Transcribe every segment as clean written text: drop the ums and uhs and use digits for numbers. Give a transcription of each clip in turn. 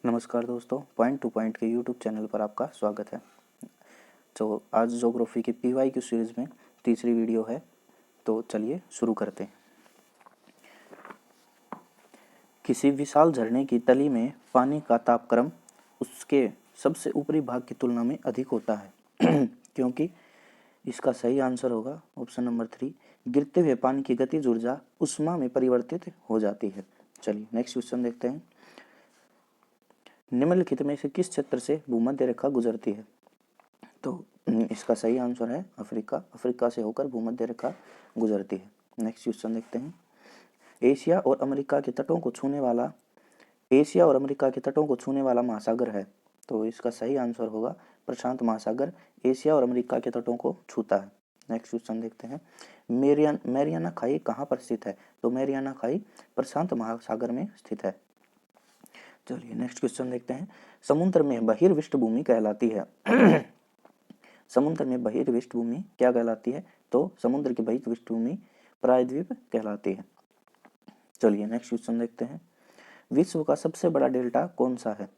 नमस्कार दोस्तों, point two point के यूट्यूब चैनल पर आपका स्वागत है। तो आज ज्योग्राफी की PYQ सीरीज़ में तीसरी वीडियो है, तो चलिए शुरू करते हैं। किसी विशाल झरने की तली में पानी का तापक्रम उसके सबसे ऊपरी भाग की तुलना में अधिक होता है क्योंकि इसका सही आंसर होगा ऑप्शन नंबर 3, गिरते हुए पानी की गतिज ऊर्जा उष्मा में परिवर्तित हो जाती है। चलिए नेक्स्ट क्वेश्चन देखते हैं। निम्नलिखित में से किस क्षेत्र से भूमध्य रेखा गुजरती है? तो इसका सही आंसर है अफ्रीका। अफ्रीका से होकर भूमध्य रेखा गुजरती है। नेक्स्ट क्वेश्चन देखते हैं। एशिया और अमेरिका के तटों को छूने वाला महासागर है। तो इसका सही आंसर होगा प्रशांत महासागर। एशिया और अमेरिका के तटों को छूता है। नेक्स्ट क्वेश्चन देखते हैं। मैरियाना खाई कहाँ पर स्थित है? तो मैरियाना खाई प्रशांत महासागर में स्थित है। चलिए नेक्स्ट क्वेश्चन देखते हैं। समुद्र में बहिर्विष्ट भूमि कहलाती है समुद्र में बहिर्विष्ट भूमि क्या कहलाती है? तो समुद्र की बहिर्विष्ट भूमि प्रायद्वीप कहलाती है। चलिए नेक्स्ट क्वेश्चन देखते हैं। विश्व का सबसे बड़ा डेल्टा कौन सा है?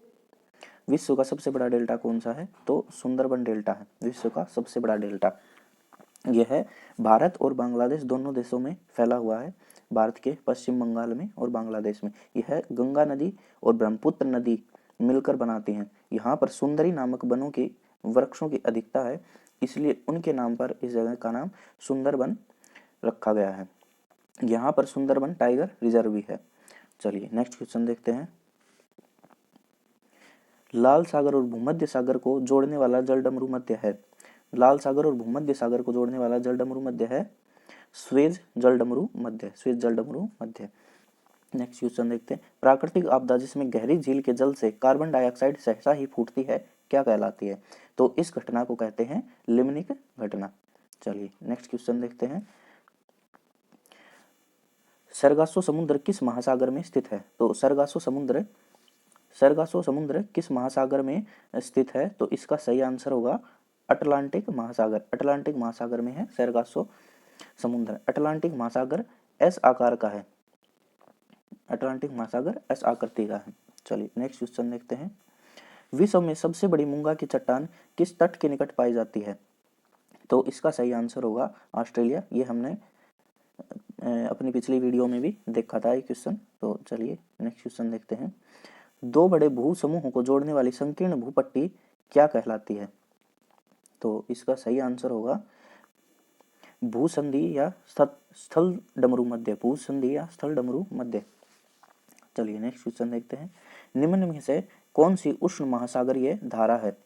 विश्व का सबसे बड़ा डेल्टा कौन सा है? तो सुंदरबन डेल्टा है विश्व का सबसे बड़ा डेल्टा। यह है भारत और बांग्लादेश दोनों देशों में फैला हुआ है। भारत के पश्चिम बंगाल में और बांग्लादेश में। यह गंगा नदी और ब्रह्मपुत्र नदी मिलकर बनाती हैं। यहाँ पर सुंदरी नामक वनों की वृक्षों की अधिकता है, इसलिए उनके नाम पर इस जगह का नाम सुंदरबन रखा गया है। यहाँ पर सुंदरबन टाइगर रिजर्व भी है। चलिए नेक्स्ट क्वेश्चन देखते हैं। लाल सागर और भूमध्य सागर को जोड़ने वाला जलडमरू मध्य है। लाल सागर और भूमध्य सागर को जोड़ने वाला जलडमरू मध्य है स्वेज जलडमरू मध्य। स्वेज जलडमरू मध्य। नेक्स्ट क्वेश्चन देखते हैं। प्राकृतिक आपदा जिसमें गहरी झील के जल से कार्बन डाइऑक्साइड सहसा ही फूटती है क्या कहलाती है? तो इस घटना को कहते हैं लिम्निक घटना। चलिए नेक्स्ट क्वेश्चन देखते हैं। सरगासो समुद्र किस महासागर में स्थित है? तो सरगासो समुद्र किस महासागर में स्थित है? तो इसका सही आंसर होगा अटलांटिक महासागर। अटलांटिक महासागर में है सरगासो समुद्र। अटलांटिक महासागर एस आकार का है। अटलांटिक महासागर एस आकृति का है। चलिए नेक्स्ट क्वेश्चन देखते हैं। विश्व में सबसे बड़ी मूंगा की चट्टान किस तट के निकट पाई जाती है? तो इसका सही आंसर होगा ऑस्ट्रेलिया। ये हमने अपनी पिछली वीडियो में भी देखा था ये क्वेश्चन। तो चलिए नेक्स्ट क्वेश्चन देखते हैं। दो बड़े भू समूहों को जोड़ने वाली संकीर्ण भूपट्टी क्या कहलाती है? तो इसका सही आंसर होगा भूसंधि या स्थल डमरू मध्य। भूसंधि या स्थल डमरू मध्य। चलिए नेक्स्ट क्वेश्चन देखते हैं। निम्न में से कौन सी उष्ण महासागरीय धारा है?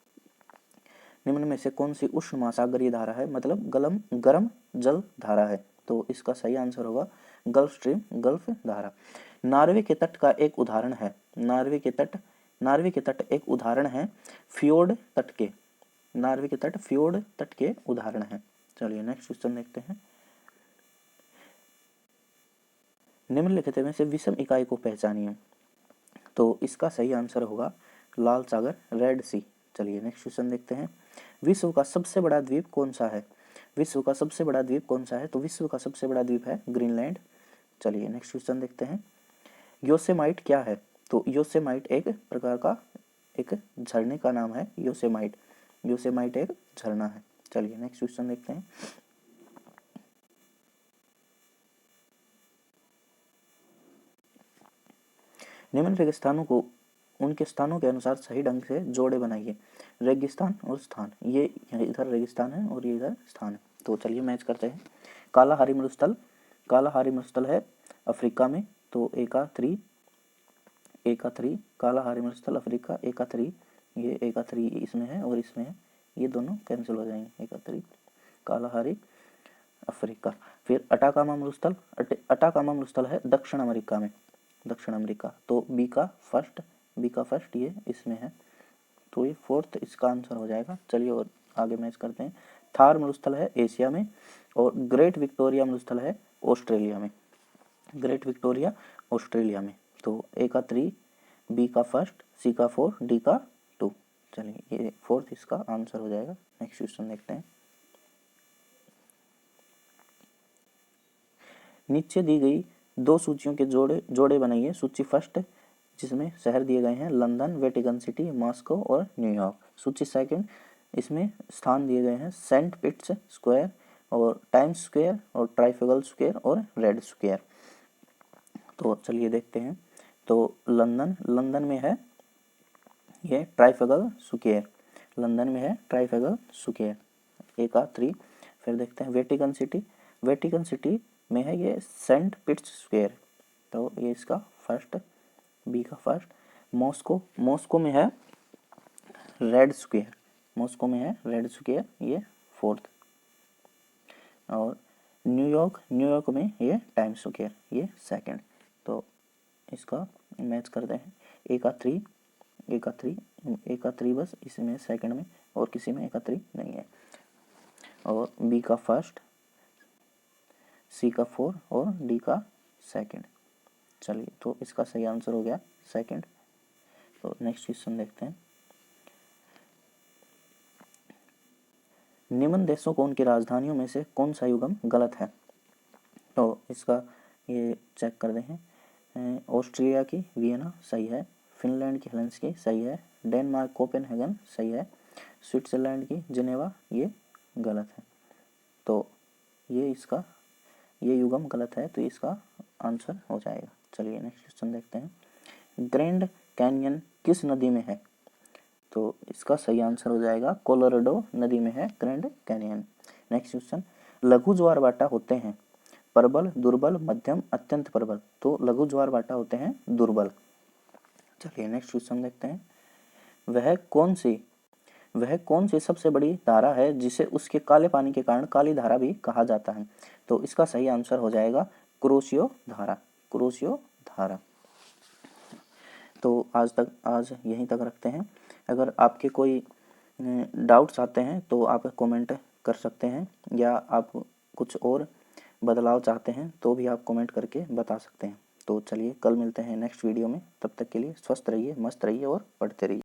निम्न में से कौन सी उष्ण महासागरीय धारा है, मतलब गर्म जल धारा है? तो इसका सही आंसर होगा गल्फ स्ट्रीम, गल्फ धारा। नॉर्वे के तट का एक उदाहरण है। नॉर्वे के तट एक उदाहरण है फ्योर्ड तट के। नॉर्वे के तट फ्योर्ड तट के उदाहरण है। चलिए नेक्स्ट क्वेश्चन देखते हैं। निम्नलिखित में से विषम इकाई को पहचानिए। तो इसका सही आंसर होगा लाल सागर, रेड सी। चलिए नेक्स्ट क्वेश्चन देखते हैं। विश्व का सबसे बड़ा द्वीप कौन सा है? विश्व का सबसे बड़ा द्वीप कौन सा है? तो विश्व का सबसे बड़ा द्वीप है ग्रीनलैंड। चलिए नेक्स्ट क्वेश्चन देखते हैं। योसेमाइट क्या है? तो योसेमाइट एक प्रकार का एक झरने का नाम है। योसेमाइट एक झरना है। चलिए नेक्स्ट क्वेश्चन देखते हैं। निम्नलिखित स्थानों को उनके स्थानों के अनुसार सही ढंग से जोड़े बनाइए। रेगिस्तान और स्थान। ये इधर रेगिस्तान है और ये इधर स्थान है। तो चलिए मैच करते हैं। कालाहारी मरुस्थल है अफ्रीका में। तो एका3 कालाहारी मरुस्थल अफ्रीका एका3। ये एका3 इसमें है और इसमें है, ये दोनों कैंसिल हो जाएंगे। एका3 कालाहारी अफ्रीका। फिर अटाकामा मरुस्थल है दक्षिण अमेरिका में। दक्षिण अमेरिका। तो बी का फर्स्ट ये इसमें है, तो ये फोर्थ इसका आंसर हो जाएगा। चलिए और आगे मैच करते हैं। थार मरुस्थल है एशिया में और ग्रेट विक्टोरिया मरुस्थल है ऑस्ट्रेलिया में। ग्रेट विक्टोरिया ऑस्ट्रेलिया में। तो ए का 3, बी का फर्स्ट, सी का 4, डी का 2। चलिए ये फोर्थ इसका आंसर हो जाएगा। नेक्स्ट क्वेश्चन देखते हैं। नीचे दी गई दो सूचियों के जोड़े बनाइए। सूची फर्स्ट जिसमें शहर दिए गए हैं लंदन, वेटिकन सिटी, मॉस्को और न्यूयॉर्क। सूची सेकंड, इसमें स्थान दिए गए हैं सेंट पीटर्स स्क्वायर और टाइम्स स्क्वायर और ट्राइफेगल स्क्वायर और रेड स्क्वायर। तो चलिए देखते हैं। तो लंदन में है ये ट्राइफेगल स्क्वायर, लंदन में है ट्राइफेगल स्क्वायर, ए का 3। फिर देखते हैं वेटिकन सिटी में है ये सेंट पीटर्स स्क्वायर, तो ये इसका फर्स्ट, बी का फर्स्ट। मॉस्को में है रेड स्क्वायर, मॉस्को में है रेड स्क्वायर, ये फोर्थ। और न्यूयॉर्क में ये टाइम्स स्क्वायर, ये सेकंड। तो इसका मैच करते हैं। ए का 3 बस इसमें सेकंड में, और किसी में ए का 3 नहीं है। और बी का फर्स्ट, सी का 4 और डी का सेकंड। चलिए, तो इसका सही आंसर हो गया सेकंड। तो नेक्स्ट क्वेश्चन देखते हैं। निम्न देशों को उनकी राजधानियों में से कौन सा युग्म गलत है? तो इसका ये चेक कर रहे हैं। ऑस्ट्रिया की वियना सही है, फिनलैंड की हेलसिंकी सही है, डेनमार्क कोपेनहेगन सही है, स्विट्जरलैंड की जिनेवा ये गलत है। तो ये युग्म गलत है, तो इसका आंसर हो जाएगा। चलिए नेक्स्ट क्वेश्चन देखते हैं। ग्रैंड कैनियन किस नदी में है? तो इसका सही आंसर हो जाएगा कोलोराडो नदी में है ग्रैंड कैनियन। नेक्स्ट क्वेश्चन, लघु ज्वार भाटा होते हैं प्रबल, दुर्बल, मध्यम, अत्यंत प्रबल। तो लघु ज्वार भाटा होते हैं दुर्बल। चलिए नेक्स्ट क्वेश्चन देखते हैं। वह कौन सी सबसे बड़ी धारा है जिसे उसके काले पानी के कारण काली धारा भी कहा जाता है? तो इसका सही आंसर हो जाएगा कुरोशियो धारा। तो आज यहीं तक रखते हैं। अगर आपके कोई डाउट्स आते हैं तो आप कमेंट कर सकते हैं, या आप कुछ और बदलाव चाहते हैं तो भी आप कमेंट करके बता सकते हैं। तो चलिए कल मिलते हैं नेक्स्ट वीडियो में, तब तक के लिए स्वस्थ रहिए, मस्त रहिए और पढ़ते रहिए।